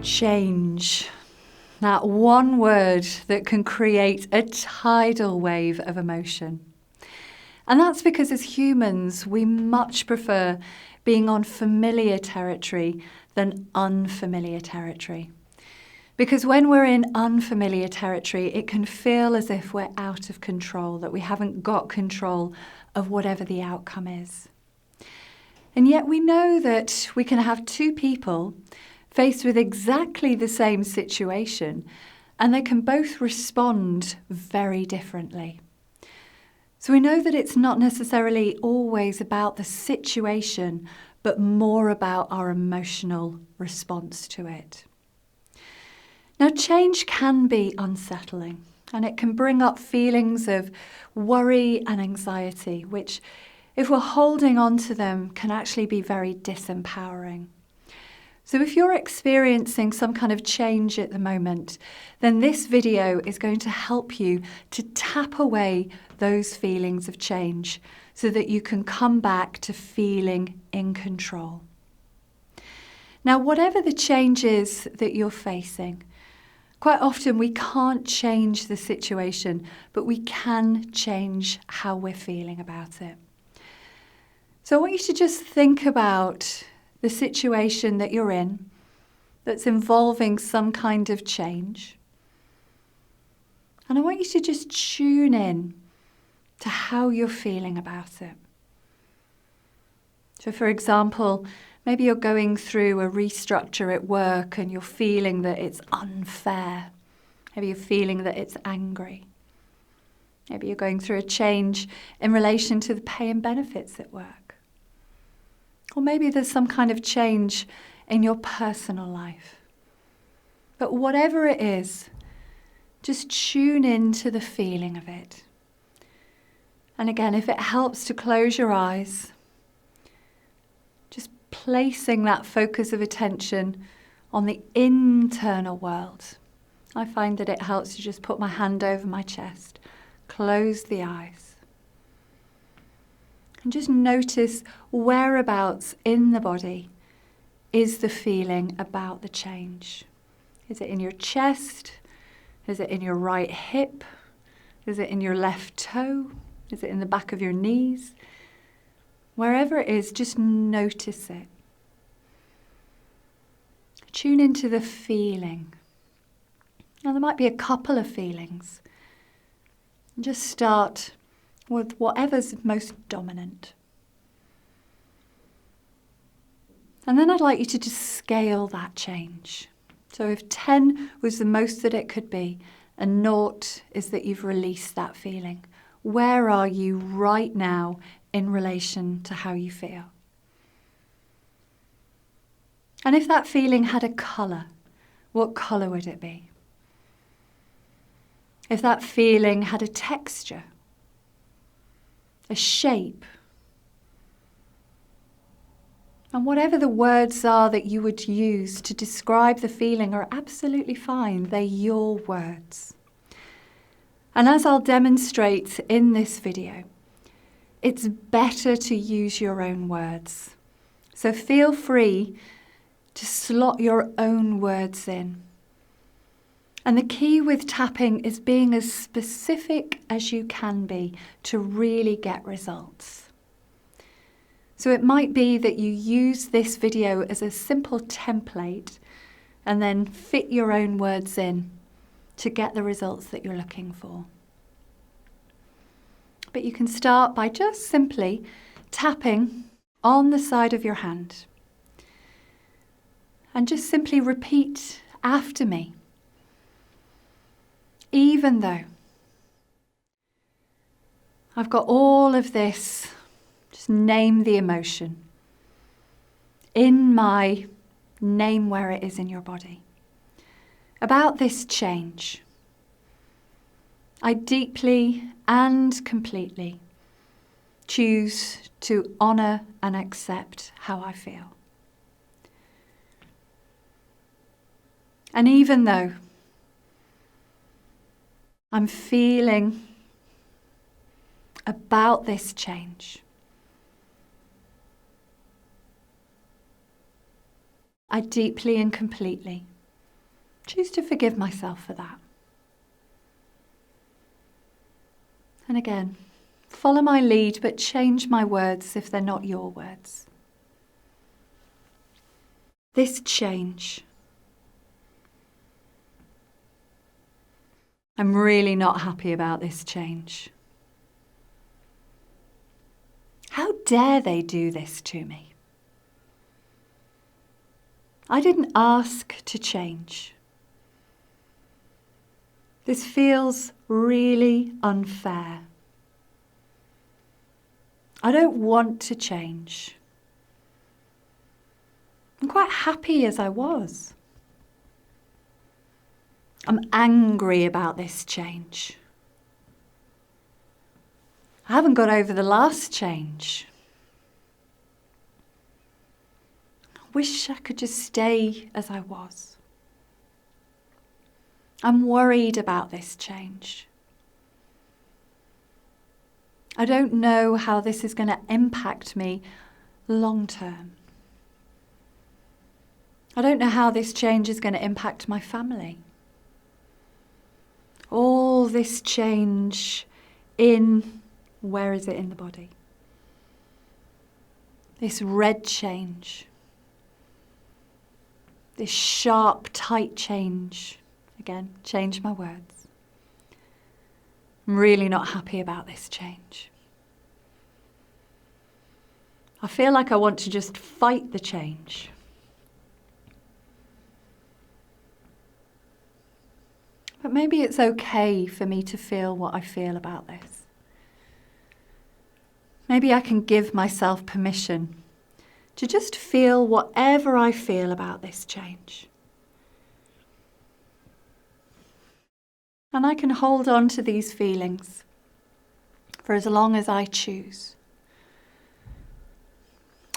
Change. That one word that can create a tidal wave of emotion. And that's because as humans, we much prefer being on familiar territory than unfamiliar territory. Because when we're in unfamiliar territory, it can feel as if we're out of control, that we haven't got control of whatever the outcome is. And yet we know that we can have two people faced with exactly the same situation, and they can both respond very differently. So we know that it's not necessarily always about the situation, but more about our emotional response to it. Now, change can be unsettling, and it can bring up feelings of worry and anxiety, which, if we're holding on to them, can actually be very disempowering. So if you're experiencing some kind of change at the moment, then this video is going to help you to tap away those feelings of change so that you can come back to feeling in control. Now, whatever the change is that you're facing, quite often we can't change the situation, but we can change how we're feeling about it. So I want you to just think about the situation that you're in that's involving some kind of change. And I want you to just tune in to how you're feeling about it. So for example, maybe you're going through a restructure at work and you're feeling that it's unfair. Maybe you're feeling that it's angry. Maybe you're going through a change in relation to the pay and benefits at work. Or maybe there's some kind of change in your personal life. But whatever it is, just tune in to the feeling of it. And again, if it helps to close your eyes, just placing that focus of attention on the internal world. I find that it helps to just put my hand over my chest, close the eyes. And just notice whereabouts in the body is the feeling about the change. Is it in your chest? Is it in your right hip? Is it in your left toe? Is it in the back of your knees? Wherever it is, just notice it. Tune into the feeling. Now, there might be a couple of feelings. Just start with whatever's most dominant. And then I'd like you to just scale that change. So if 10 was the most that it could be, and 0 is that you've released that feeling, where are you right now in relation to how you feel? And if that feeling had a colour, what colour would it be? If that feeling had a texture, a shape, and whatever the words are that you would use to describe the feeling are absolutely fine. They're your words. And as I'll demonstrate in this video, it's better to use your own words. So feel free to slot your own words in. And the key with tapping is being as specific as you can be to really get results. So it might be that you use this video as a simple template and then fit your own words in to get the results that you're looking for. But you can start by just simply tapping on the side of your hand. And just simply repeat after me. Even though I've got all of this, just name the emotion. In my name where it is in your body. About this change, I deeply and completely choose to honour and accept how I feel. And even though I'm feeling about this change, I deeply and completely Choose to forgive myself for that. And again, follow my lead, but change my words if they're not your words. This change. I'm really not happy about this change. How dare they do this to me? I didn't ask to change. This feels really unfair. I don't want to change. I'm quite happy as I was. I'm angry about this change. I haven't got over the last change. I wish I could just stay as I was. I'm worried about this change. I don't know how this is going to impact me long term. I don't know how this change is going to impact my family. All this change where is it in the body? This red change. This sharp, tight change. Again, change my words. I'm really not happy about this change. I feel like I want to just fight the change. But maybe it's okay for me to feel what I feel about this. Maybe I can give myself permission to just feel whatever I feel about this change. And I can hold on to these feelings for as long as I choose.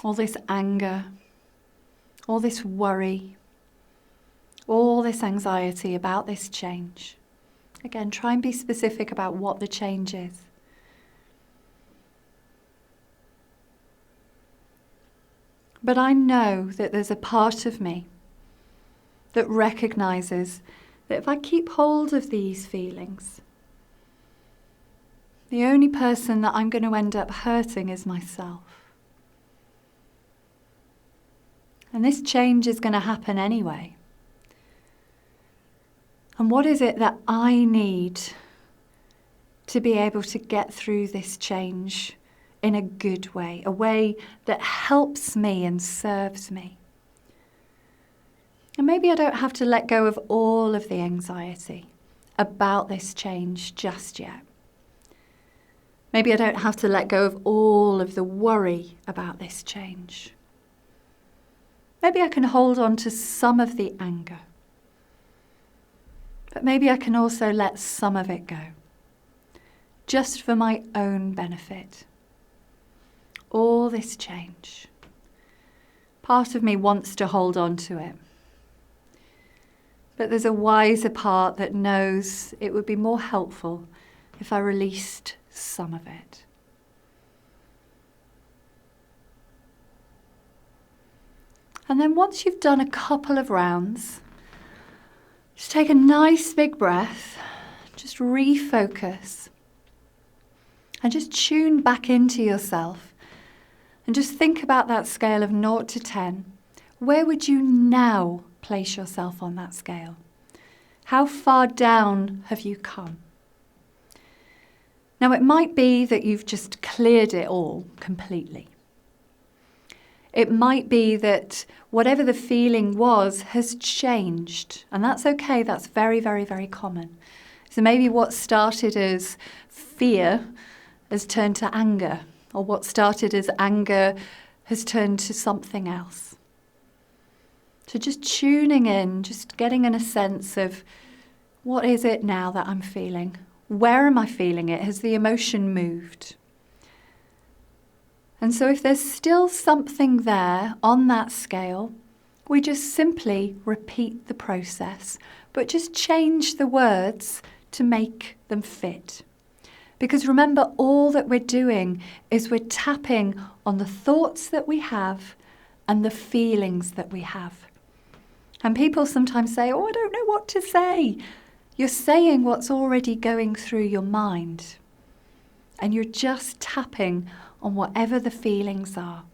All this anger, all this worry, all this anxiety about this change. Again, try and be specific about what the change is. But I know that there's a part of me that recognizes that if I keep hold of these feelings, the only person that I'm going to end up hurting is myself. And this change is going to happen anyway. And what is it that I need to be able to get through this change in a good way, a way that helps me and serves me? And maybe I don't have to let go of all of the anxiety about this change just yet. Maybe I don't have to let go of all of the worry about this change. Maybe I can hold on to some of the anger. But maybe I can also let some of it go, just for my own benefit. All this change. Part of me wants to hold on to it. But there's a wiser part that knows it would be more helpful if I released some of it. And then once you've done a couple of rounds, just take a nice big breath, just refocus, and just tune back into yourself. And just think about that scale of 0 to 10. Where would you now place yourself on that scale? How far down have you come? Now, it might be that you've just cleared it all completely. It might be that whatever the feeling was has changed, and that's okay. That's very, very, very common. So maybe what started as fear has turned to anger, or what started as anger has turned to something else. So just tuning in, just getting in a sense of what is it now that I'm feeling? Where am I feeling it? Has the emotion moved? And so if there's still something there on that scale, we just simply repeat the process, but just change the words to make them fit. Because remember, all that we're doing is we're tapping on the thoughts that we have and the feelings that we have. And people sometimes say, oh, I don't know what to say. You're saying what's already going through your mind. And you're just tapping on whatever the feelings are.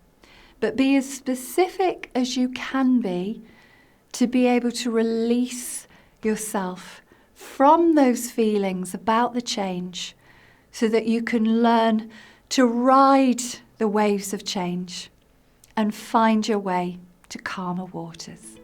But be as specific as you can be to be able to release yourself from those feelings about the change so that you can learn to ride the waves of change and find your way to calmer waters.